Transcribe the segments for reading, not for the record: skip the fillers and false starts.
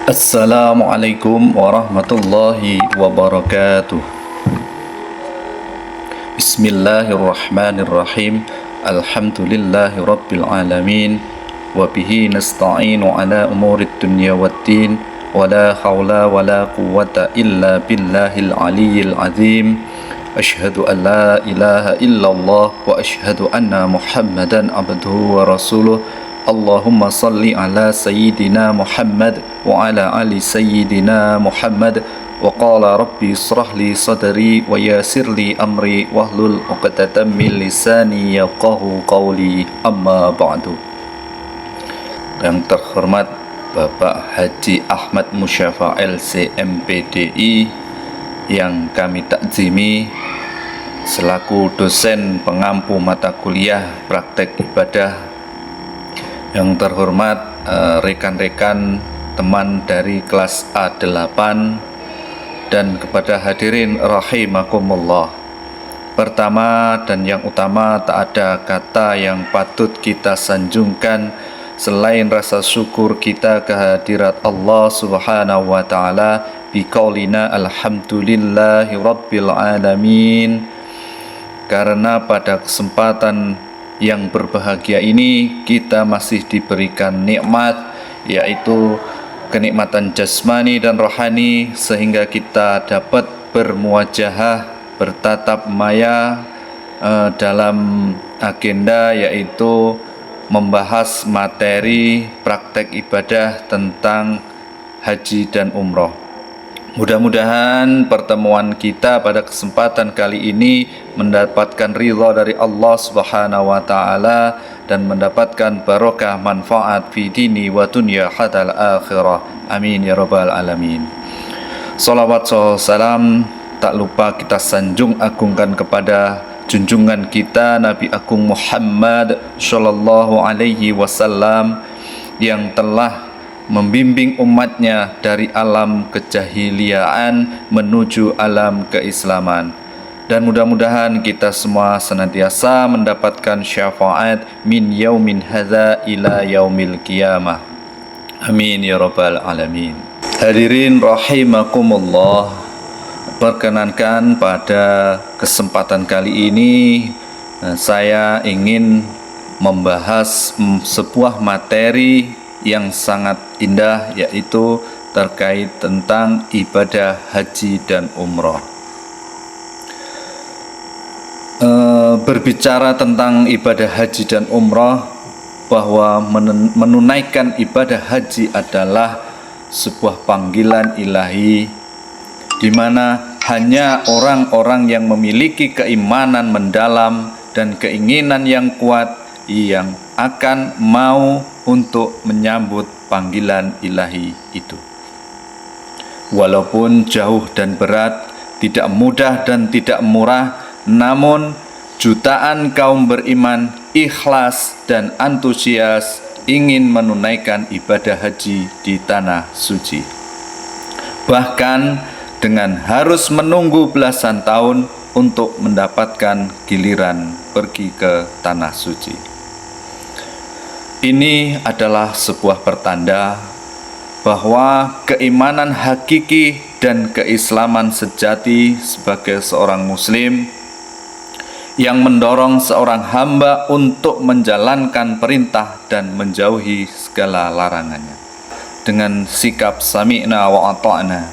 Assalamualaikum warahmatullahi wabarakatuh. Bismillahirrahmanirrahim. Alhamdulillahi rabbil alamin. Wabihi nasta'inu ala umurid dunya waddin. Wala hawla wala quwwata illa billahil aliyyil azim. Ashhadu an la ilaha illallah wa ashhadu anna Muhammadan abduhu wa rasuluh. Allahumma salli ala sayyidina Muhammad wa ala ali sayyidina Muhammad. Wa qala rabbi israh li sadri wa yassir li amri wahlul 'uqdatam min lisani yafqahu qawli. Amma ba'du. Yang terhormat Bapak Haji Ahmad Musyafa LC MPDI yang kami takzimi selaku dosen pengampu mata kuliah praktek ibadah. Yang terhormat rekan-rekan teman dari kelas A8 dan kepada hadirin rahimakumullah. Pertama dan yang utama, tak ada kata yang patut kita sanjungkan selain rasa syukur kita kehadirat Allah Subhanahu wa taala biqaulina alhamdulillahi rabbil alamin. Karena pada kesempatan yang berbahagia ini kita masih diberikan nikmat, yaitu kenikmatan jasmani dan rohani, sehingga kita dapat bermuajahah, bertatap maya dalam agenda, yaitu membahas materi praktek ibadah tentang haji dan umroh. Mudah-mudahan pertemuan kita pada kesempatan kali ini mendapatkan ridha dari Allah Subhanahu wa taala dan mendapatkan barokah manfaat fi dini wa dunya hatal akhirah. Amin ya rabbal alamin. Salawat salam tak lupa kita sanjung agungkan kepada junjungan kita Nabi Agung Muhammad sallallahu alaihi wasallam yang telah membimbing umatnya dari alam kejahiliaan menuju alam keislaman. Dan mudah-mudahan kita semua senantiasa mendapatkan syafaat min yaumin hadza ila yaumil qiyamah. Amin ya rabbal alamin. Hadirin rahimakumullah, perkenankan pada kesempatan kali ini saya ingin membahas sebuah materi yang sangat indah, yaitu terkait tentang ibadah haji dan umroh. Berbicara tentang ibadah haji dan umroh, bahwa menunaikan ibadah haji adalah sebuah panggilan ilahi, di mana hanya orang-orang yang memiliki keimanan mendalam dan keinginan yang kuat yang akan mau untuk menyambut panggilan ilahi itu. Walaupun jauh dan berat, tidak mudah dan tidak murah, namun jutaan kaum beriman ikhlas dan antusias ingin menunaikan ibadah haji di tanah suci. Bahkan dengan harus menunggu belasan tahun untuk mendapatkan giliran pergi ke tanah suci. Ini adalah sebuah pertanda bahwa keimanan hakiki dan keislaman sejati sebagai seorang muslim yang mendorong seorang hamba untuk menjalankan perintah dan menjauhi segala larangannya. Dengan sikap sami'na wa ata'na,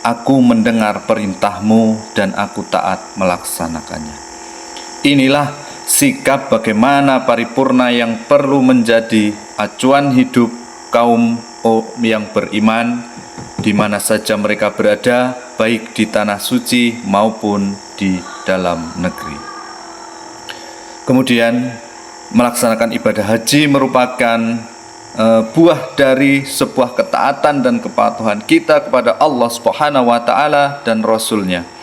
aku mendengar perintahmu dan aku taat melaksanakannya. Inilah sikap bagaimana paripurna yang perlu menjadi acuan hidup kaum yang beriman di mana saja mereka berada, baik di tanah suci maupun di dalam negeri. Kemudian melaksanakan ibadah haji merupakan buah dari sebuah ketaatan dan kepatuhan kita kepada Allah Subhanahu wa taala dan Rasul-Nya.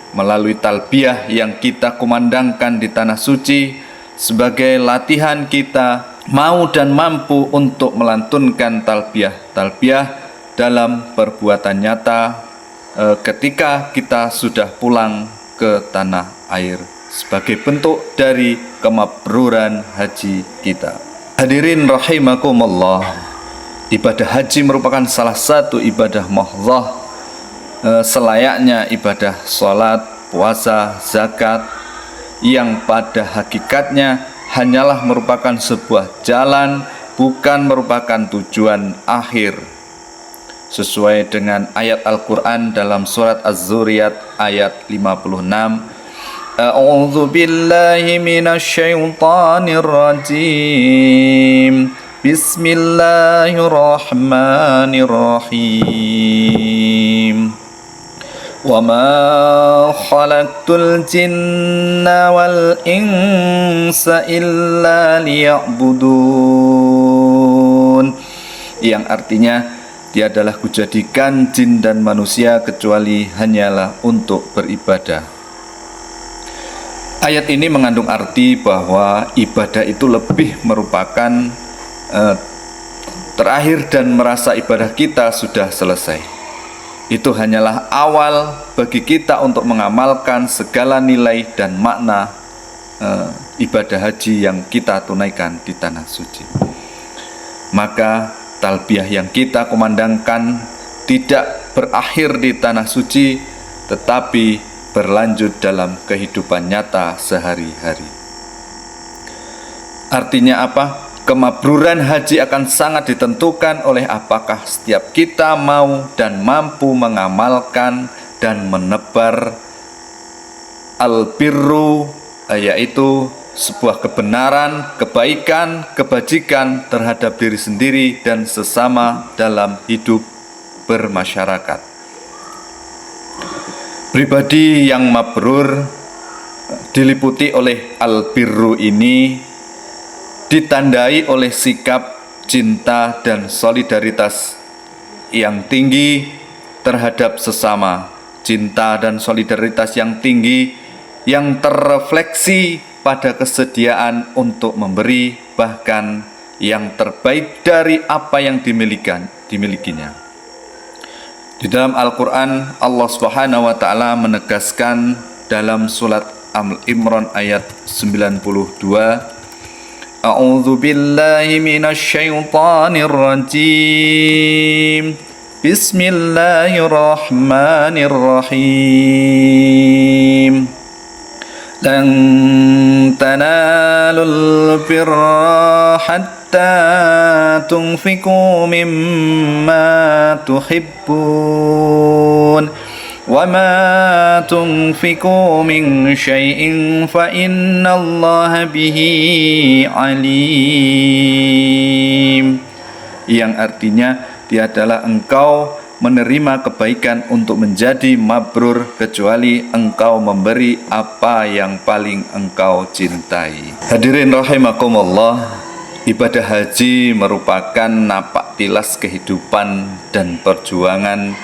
Melalui talbiyah yang kita kumandangkan di tanah suci sebagai latihan kita mau dan mampu untuk melantunkan talbiyah dalam perbuatan nyata ketika kita sudah pulang ke tanah air sebagai bentuk dari kemabruran haji kita. Hadirin rahimakumullah, Ibadah haji merupakan salah satu ibadah mahdhah, selayaknya ibadah sholat, puasa, zakat, yang pada hakikatnya hanyalah merupakan sebuah jalan, bukan merupakan tujuan akhir. Sesuai dengan ayat Al-Quran dalam surat Az-Zuriyat ayat 56, A'udzu billahi minasyaitonir rajim. Bismillahirrahmanirrahim. Wa ma khalaqtul jinna wal insa illa liya'budun. Yang artinya, tiadalah kujadikan jin dan manusia kecuali hanyalah untuk beribadah. Ayat ini mengandung arti bahwa ibadah itu lebih merupakan terakhir dan merasa ibadah kita sudah selesai. Itu hanyalah awal bagi kita untuk mengamalkan segala nilai dan makna ibadah haji yang kita tunaikan di tanah suci. Maka talbiyah yang kita kumandangkan tidak berakhir di tanah suci, tetapi berlanjut dalam kehidupan nyata sehari-hari. Artinya apa? Kemabruran haji akan sangat ditentukan oleh apakah setiap kita mau dan mampu mengamalkan dan menebar al-birru, yaitu sebuah kebenaran, kebaikan, kebajikan terhadap diri sendiri dan sesama dalam hidup bermasyarakat. Pribadi yang mabrur diliputi oleh al-birru ini ditandai oleh sikap cinta dan solidaritas yang tinggi terhadap sesama. Cinta dan solidaritas yang tinggi yang terrefleksi pada kesediaan untuk memberi, bahkan yang terbaik dari apa yang dimilikinya. Di dalam Al-Quran, Allah Subhanahu wa Ta'ala menegaskan dalam surat Al-Imran ayat 92, A'udzu billahi minasyaitonir rajim. Bismillahirrahmanirrahim. Lan tanalul birra hatta tunfiqu mimma tuhibbun wa ma tunfiqu min syai'in fa innallaha bihi alim. Yang artinya, tiadalah engkau menerima kebaikan untuk menjadi mabrur kecuali engkau memberi apa yang paling engkau cintai. Hadirin rahimakumullah, ibadah haji merupakan napak tilas kehidupan dan perjuangan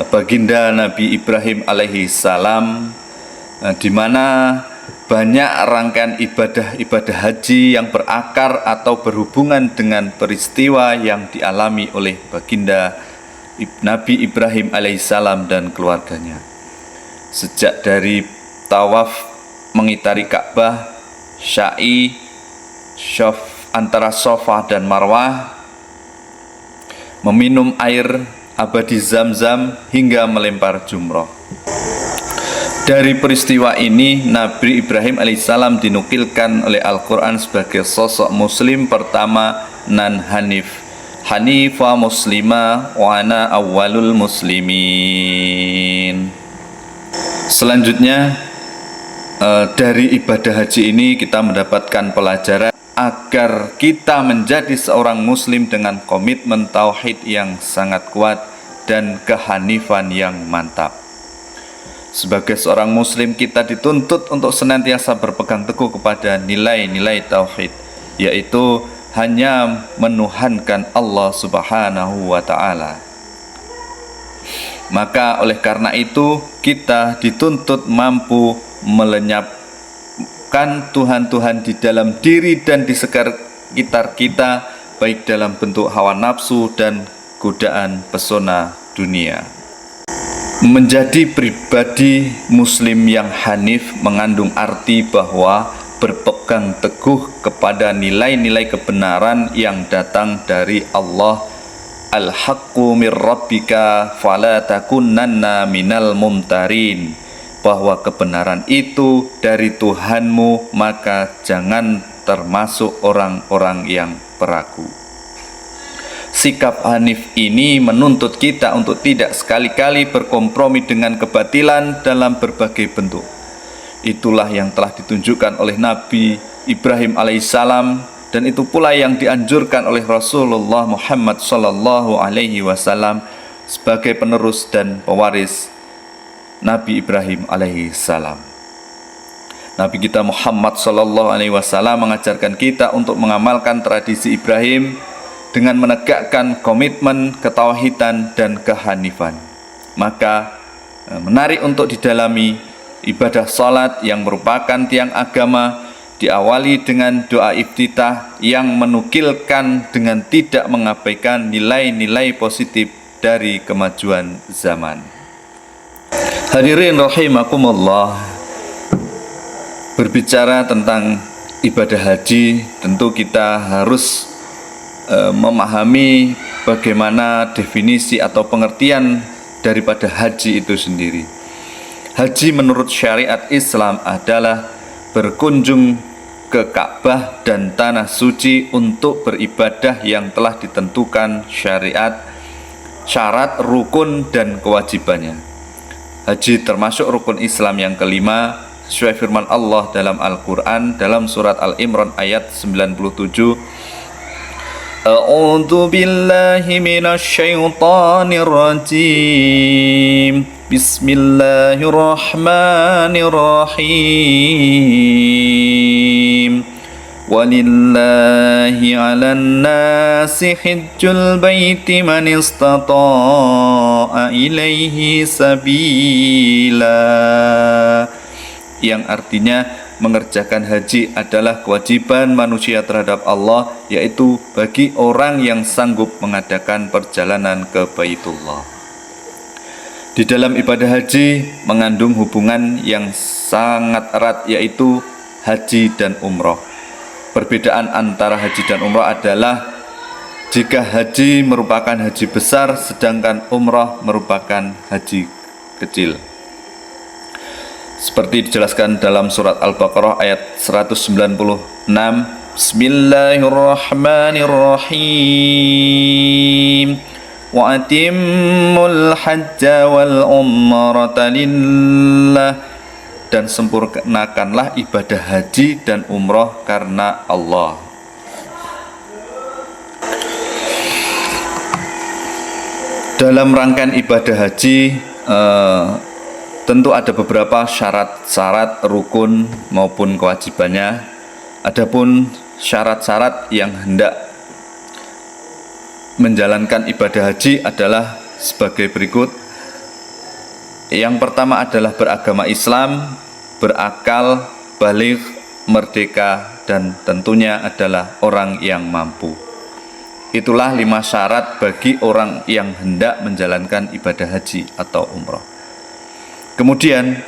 baginda Nabi Ibrahim alaihi salam, di mana banyak rangkaian ibadah haji yang berakar atau berhubungan dengan peristiwa yang dialami oleh baginda Nabi Ibrahim alaihissalam dan keluarganya. Sejak dari tawaf mengitari Ka'bah, sya'i, antara Safa dan Marwah, meminum air abadi Zam-Zam hingga melempar jumroh. Dari peristiwa ini, Nabi Ibrahim alaihissalam dinukilkan oleh Al-Quran sebagai sosok muslim pertama nan hanif. Hanifa muslima wa ana awwalul muslimin. Selanjutnya, dari ibadah haji ini kita mendapatkan pelajaran agar kita menjadi seorang muslim dengan komitmen tauhid yang sangat kuat dan kehanifan yang mantap. Sebagai seorang muslim, kita dituntut untuk senantiasa berpegang teguh kepada nilai-nilai tauhid, yaitu hanya menuhankan Allah Subhanahu wa Ta'ala. Maka oleh karena itu, kita dituntut mampu melenyapkan Tuhan-Tuhan di dalam diri dan di sekitar kita, baik dalam bentuk hawa nafsu dan godaan pesona dunia. Menjadi pribadi muslim yang hanif mengandung arti bahwa berpegang teguh kepada nilai-nilai kebenaran yang datang dari Allah al-haqqu mir rabbika fala takunanna minal mumtarin, bahwa kebenaran itu dari Tuhanmu, maka jangan termasuk orang-orang yang peragu. Sikap Hanif ini menuntut kita untuk tidak sekali-kali berkompromi dengan kebatilan dalam berbagai bentuk. Itulah yang telah ditunjukkan oleh Nabi Ibrahim alaihissalam, dan itu pula yang dianjurkan oleh Rasulullah Muhammad sallallahu alaihi wasallam sebagai penerus dan pewaris Nabi Ibrahim alaihissalam. Nabi kita Muhammad sallallahu alaihi wasallam mengajarkan kita untuk mengamalkan tradisi Ibrahim dengan menegakkan komitmen ketauhidan dan kehanifan. Maka menarik untuk didalami ibadah salat yang merupakan tiang agama diawali dengan doa iftitah yang menukilkan dengan tidak mengabaikan nilai-nilai positif dari kemajuan zaman. Hadirin rahimakumullah, berbicara tentang ibadah haji, tentu kita harus memahami bagaimana definisi atau pengertian daripada haji itu sendiri. Haji menurut syariat Islam adalah berkunjung ke Ka'bah dan tanah suci untuk beribadah yang telah ditentukan syariat, syarat, rukun, dan kewajibannya. Haji termasuk rukun Islam yang kelima sesuai firman Allah dalam Al-Quran dalam surat Al-Imran ayat 97. A'udzu billahi minasyaitonir rajim. Bismillahirrahmanirrahim. Walillahi 'alan nasi hajjul baiti man istata'a ilaihi sabila, yang artinya mengerjakan haji adalah kewajiban manusia terhadap Allah, yaitu bagi orang yang sanggup mengadakan perjalanan ke Baitullah. Di dalam ibadah haji mengandung hubungan yang sangat erat, yaitu haji dan umroh. Perbedaan antara haji dan umroh adalah jika haji merupakan haji besar, sedangkan umroh merupakan haji kecil. Seperti dijelaskan dalam surat Al-Baqarah ayat 196, Bismillahirrahmanirrahim. Wa atimmul hajja wal umrata lillah, dan sempurnakanlah ibadah haji dan umrah karena Allah. Dalam rangkaian ibadah haji tentu ada beberapa syarat-syarat rukun maupun kewajibannya. Adapun syarat-syarat yang hendak menjalankan ibadah haji adalah sebagai berikut. Yang pertama adalah beragama Islam, berakal, baligh, merdeka, dan tentunya adalah orang yang mampu. Itulah 5 syarat bagi orang yang hendak menjalankan ibadah haji atau umrah. Kemudian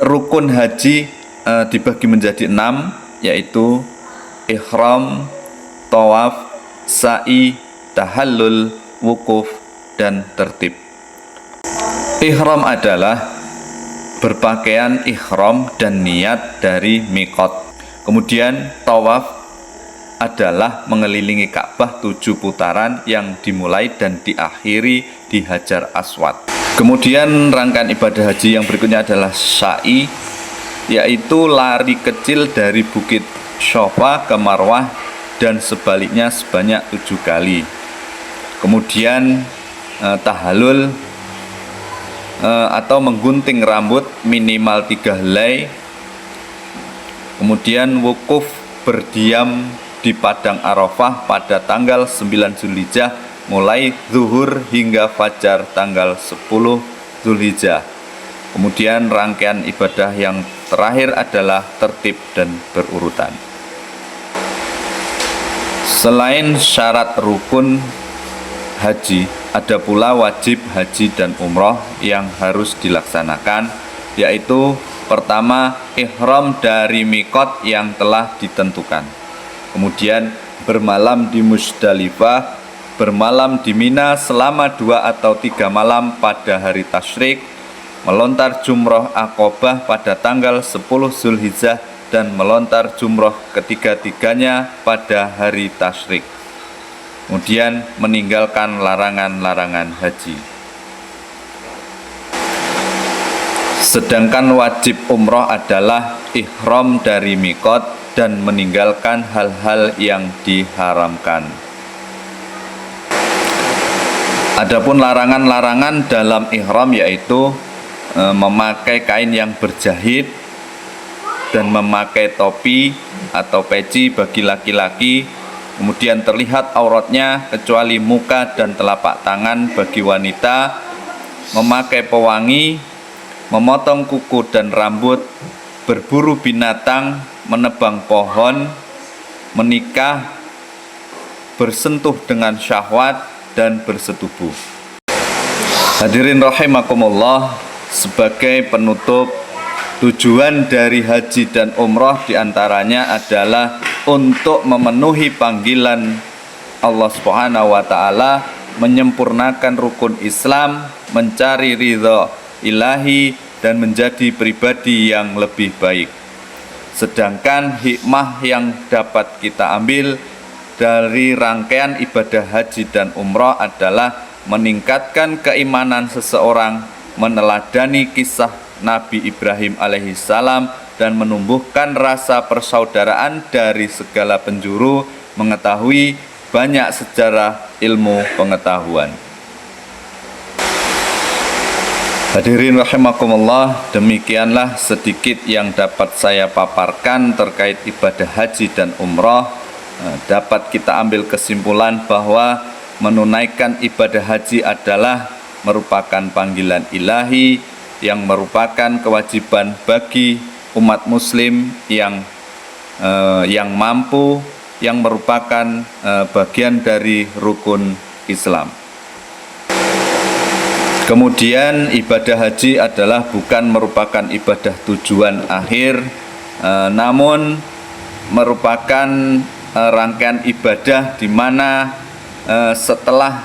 rukun haji dibagi menjadi 6, yaitu ihram, tawaf, sa'i, tahallul, wukuf, dan tertib. Ihram adalah berpakaian ihram dan niat dari miqat. Kemudian tawaf adalah mengelilingi Ka'bah 7 putaran yang dimulai dan diakhiri di Hajar Aswad. Kemudian rangkaian ibadah haji yang berikutnya adalah sa'i, yaitu lari kecil dari Bukit Syafa ke Marwah dan sebaliknya sebanyak 7 kali. Kemudian tahallul atau menggunting rambut minimal 3 helai. Kemudian wukuf, berdiam di Padang Arafah pada tanggal 9 Zulhijjah mulai zuhur hingga fajar tanggal 10 Zulhijjah. Kemudian rangkaian ibadah yang terakhir adalah tertib dan berurutan. Selain syarat rukun haji, ada pula wajib haji dan umroh yang harus dilaksanakan, yaitu pertama, ihram dari miqat yang telah ditentukan. Kemudian bermalam di Musdalifah bermalam di Mina selama 2 atau 3 malam pada hari tasyrik, melontar jumroh Aqobah pada tanggal 10 Zulhijjah, dan melontar jumroh ketiga-tiganya pada hari tasyrik. Kemudian meninggalkan larangan-larangan haji. Sedangkan wajib umroh adalah ihram dari mikot dan meninggalkan hal-hal yang diharamkan. Adapun larangan-larangan dalam ihram yaitu memakai kain yang berjahit dan memakai topi atau peci bagi laki-laki, kemudian terlihat auratnya kecuali muka dan telapak tangan bagi wanita, memakai pewangi, memotong kuku dan rambut, berburu binatang, menebang pohon, menikah, bersentuh dengan syahwat, dan bersetubuh. Hadirin rahimakumullah, sebagai penutup, tujuan dari haji dan umroh diantaranya adalah untuk memenuhi panggilan Allah Subhanahu wa Ta'ala, menyempurnakan rukun Islam, mencari ridha ilahi, dan menjadi pribadi yang lebih baik. Sedangkan hikmah yang dapat kita ambil dari rangkaian ibadah haji dan umroh adalah meningkatkan keimanan seseorang, meneladani kisah Nabi Ibrahim alaihissalam, dan menumbuhkan rasa persaudaraan dari segala penjuru, mengetahui banyak sejarah ilmu pengetahuan. Hadirin rahimakumullah, demikianlah sedikit yang dapat saya paparkan terkait ibadah haji dan umroh. Dapat kita ambil kesimpulan bahwa menunaikan ibadah haji adalah merupakan panggilan ilahi yang merupakan kewajiban bagi umat muslim yang mampu, yang merupakan bagian dari rukun Islam. Kemudian ibadah haji adalah bukan merupakan ibadah tujuan akhir, namun merupakan rangkaian ibadah di mana setelah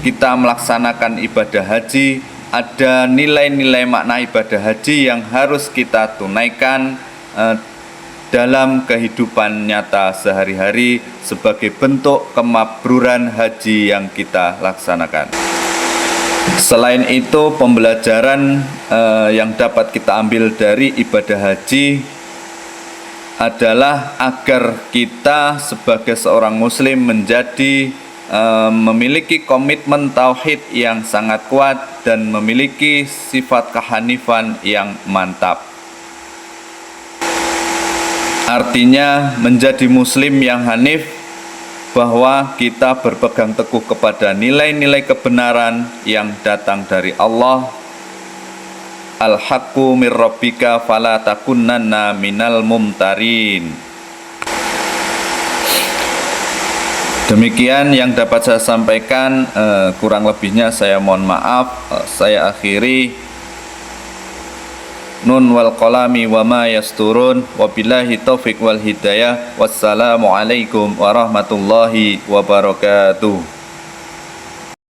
kita melaksanakan ibadah haji, ada nilai-nilai makna ibadah haji yang harus kita tunaikan dalam kehidupan nyata sehari-hari sebagai bentuk kemakbruran haji yang kita laksanakan. Selain itu, pembelajaran yang dapat kita ambil dari ibadah haji adalah agar kita sebagai seorang muslim menjadi memiliki komitmen tauhid yang sangat kuat dan memiliki sifat kehanifan yang mantap. Artinya menjadi muslim yang hanif, bahwa kita berpegang teguh kepada nilai-nilai kebenaran yang datang dari Allah. Al-haqqu mir rabbika fala takunanna minal mumtarin. Demikian yang dapat saya sampaikan, kurang lebihnya saya mohon maaf. Saya akhiri. Nun wal qalami wa ma yasturun, wabillahi taufiq wal hidayah. Wassalamualaikum warahmatullahi wabarakatuh.